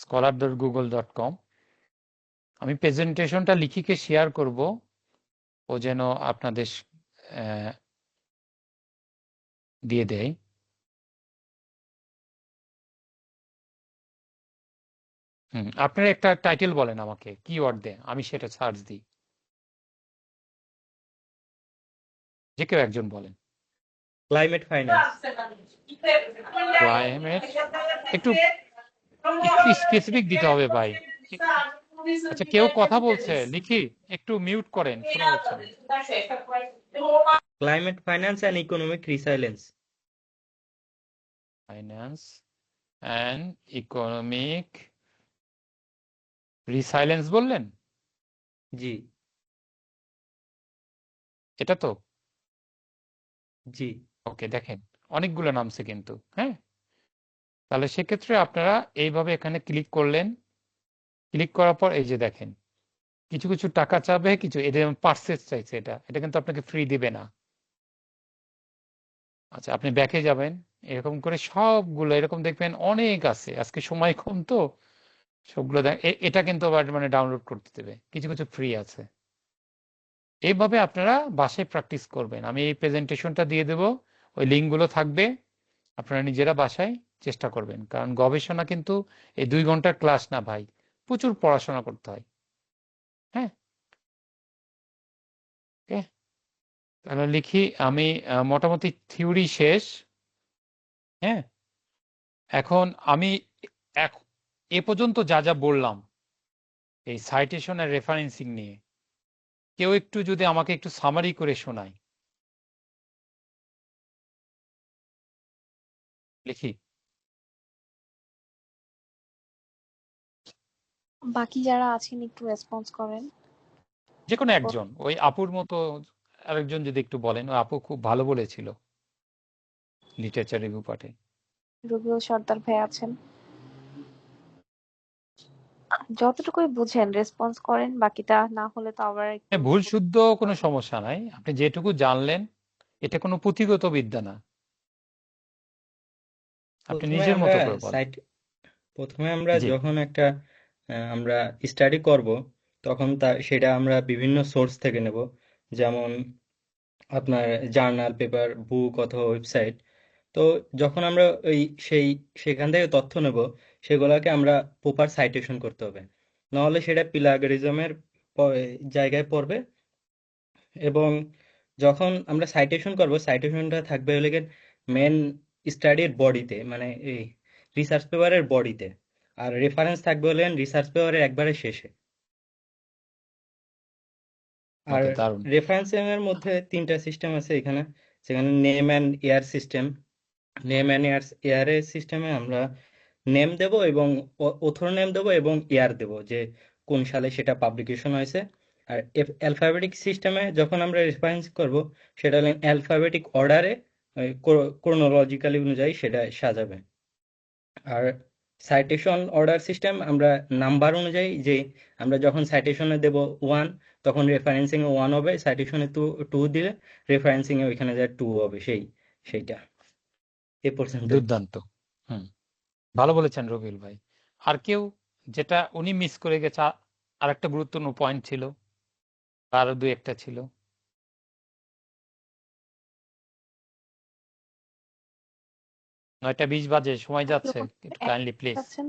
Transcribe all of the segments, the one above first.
scholar.google.com। আমি প্রেজেন্টেশনটা লিখিকে শেয়ার করব, ও যেন আপনাদের আহ, দিয়ে দেয়। আপনারা একটা টাইটেল বলেন আমাকে, কিওয়ার্ড দেন, আমি সেটা সার্চ দিই। যে কেউ একজন বলেন। Climate finance. ক্লাইমেট, একটু একটু স্পেসিফিক দিতে হবে ভাই। আচ্ছা, কেউ কথা বলছে, লিখি একটু মিউট করেন, শোনা যাচ্ছে না। Climate finance and economic resilience. Finance and economic resilience বললেন? জি এটা তো জি। ওকে, দেখেন অনেকগুলো নামছে কিন্তু। হ্যাঁ, তাহলে সেক্ষেত্রে আপনারা এইভাবে এখানে ক্লিক করলেন। ক্লিক করার পর এই যে দেখেন, কিছু কিছু টাকা চাবে, কিছু এটা যেমন পার্সেস চাইছে, এটা এটা কিন্তু আপনাকে ফ্রি দিবে না। আচ্ছা, আপনি ব্যাকে যাবেন, এরকম করে সবগুলো এরকম দেখবেন অনেক আছে। আজকে সময় কম তো, সবগুলো এটা কিন্তু আবার মানে ডাউনলোড করতে দেবে, কিছু কিছু ফ্রি আছে। এইভাবে আপনারা বাসায় প্র্যাকটিস করবেন। আমি এই প্রেজেন্টেশনটা দিয়ে দেব, ওই লিঙ্কগুলো থাকবে, আপনারা নিজেরা বাসায় চেষ্টা করবেন। কারণ গবেষণা কিন্তু এই 2 ঘন্টার ক্লাস না ভাই, প্রচুর পড়াশোনা করতে হয়। হ্যাঁ, ওকে, তাহলে লিখি আমি মোটামুটি থিওরি শেষ। হ্যাঁ, এখন আমি এ- এ পর্যন্ত যা যা বললাম এই সাইটেশন আর রেফারেন্সিং নিয়ে, কেউ একটু যদি আমাকে একটু সামারি করে শোনায়। লিখি, বাকি যারা আছেন একটু রেসপন্স করেন। যে কোনো একজন, ওই আপুর মতো আরেকজন যদি একটু বলেন। ওই আপু খুব ভালো বলেছিল লিটারেচার রিভিউ পাঠে। রবিউল সর্দার ভাই আছেন, যতটুকুই বুঝেন রেসপন্স করেন, বাকিটা না হলে তো আবার একটু ভুল শুদ্ধ কোনো সমস্যা নাই, আপনি যেটুকু জানলেন, এটা কোনো পুঁথিগত বিদ্যা না, আপনি প্রথমে নিজের আমরা মতো করে বলেন। সাইট প্রথমে আমরা জি, যখন একটা আমরা স্টাডি করব, তখন সেটা আমরা বিভিন্ন সোর্স থেকে নেব। যেমন আপনার জার্নাল, পেপার, বুক অথবা ওয়েবসাইট। তো যখন আমরা ওই সেই সেখান থেকে তথ্য নেব, সেগুলোকে আমরা প্রপার সাইটেশন করতে হবে, নাহলে সেটা প্লাগারিজমের জায়গায় পড়বে। এবং যখন আমরা সাইটেশন করব, সাইটেশনটা থাকবে হলে মেন স্টাডির বডিতে, মানে এই রিসার্চ পেপারের বডিতে। আর রেফারেন্স থাকবে হলেন রিসার্চ পেপারের একবারে শেষে। আর ওকে, দারুণ। রেফারেন্সিং এর মধ্যে 3টা সিস্টেম আছে এখানে। সেখানে name and air system. Name and air সিস্টেমে আমরা নেম দেব এবং অথর নেম দেব এবং ইয়ার দেব, যে কোন সালে সেটা পাবলিকেশন হয়েছে। আর অ্যালফাবেটিক সিস্টেমে যখন আমরা রেফারেন্স করব, সেটা হলেন অ্যালফাবেটিক অর্ডারে, ক্রোনোলজিক্যালি অনুযায়ী সেটা সাজাবে। আর সাইটেশন অর্ডার সিস্টেম আমরা নাম্বার অনুযায়ী, যে আমরা যখন সাইটেশনে দেব 1, তখন রেফারেন্সিং এ 1 হবে, সাইটেশনে 2 দিলে রেফারেন্সিং এ ওইখানে যা 2 হবে, সেইটা এ পর্যন্তই। দুর্দান্ত। হুম, ভালো বলেছেন রবিউল ভাই। আর কেউ, যেটা উনি মিস করে গেছে, আর একটা গুরুত্বপূর্ণ পয়েন্ট ছিল, আরো দুই একটা ছিল। 9টা 20 বাজে, সময় যাচ্ছে, একটু কাইন্ডলি প্লিজ। আছেন।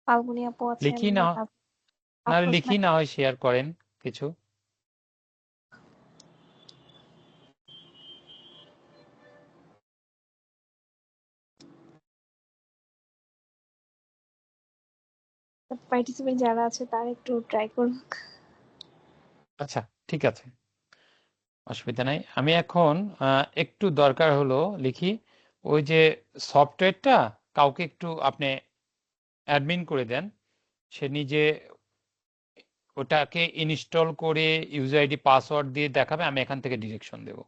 ফাল্গুনি আপু আছেন, লিখি না, না আফরোজ লিখি ভাই। না হয় শেয়ার করেন কিছু। পার্টিসিপেন্ট যারা আছে তারা একটু ট্রাই করুন। আচ্ছা, ঠিক আছে, অসুবিধা নাই। আমি এখন একটু দরকার হলো লিখি, ওই যে সফটওয়্যারটা কাউকে একটু আপনি অ্যাডমিন করে দেন, সে নিজে ওটাকে ইনস্টল করে ইউজার আইডি পাসওয়ার্ড দিয়ে দেখাবে, আমি এখান থেকে ডিরেকশন দেব।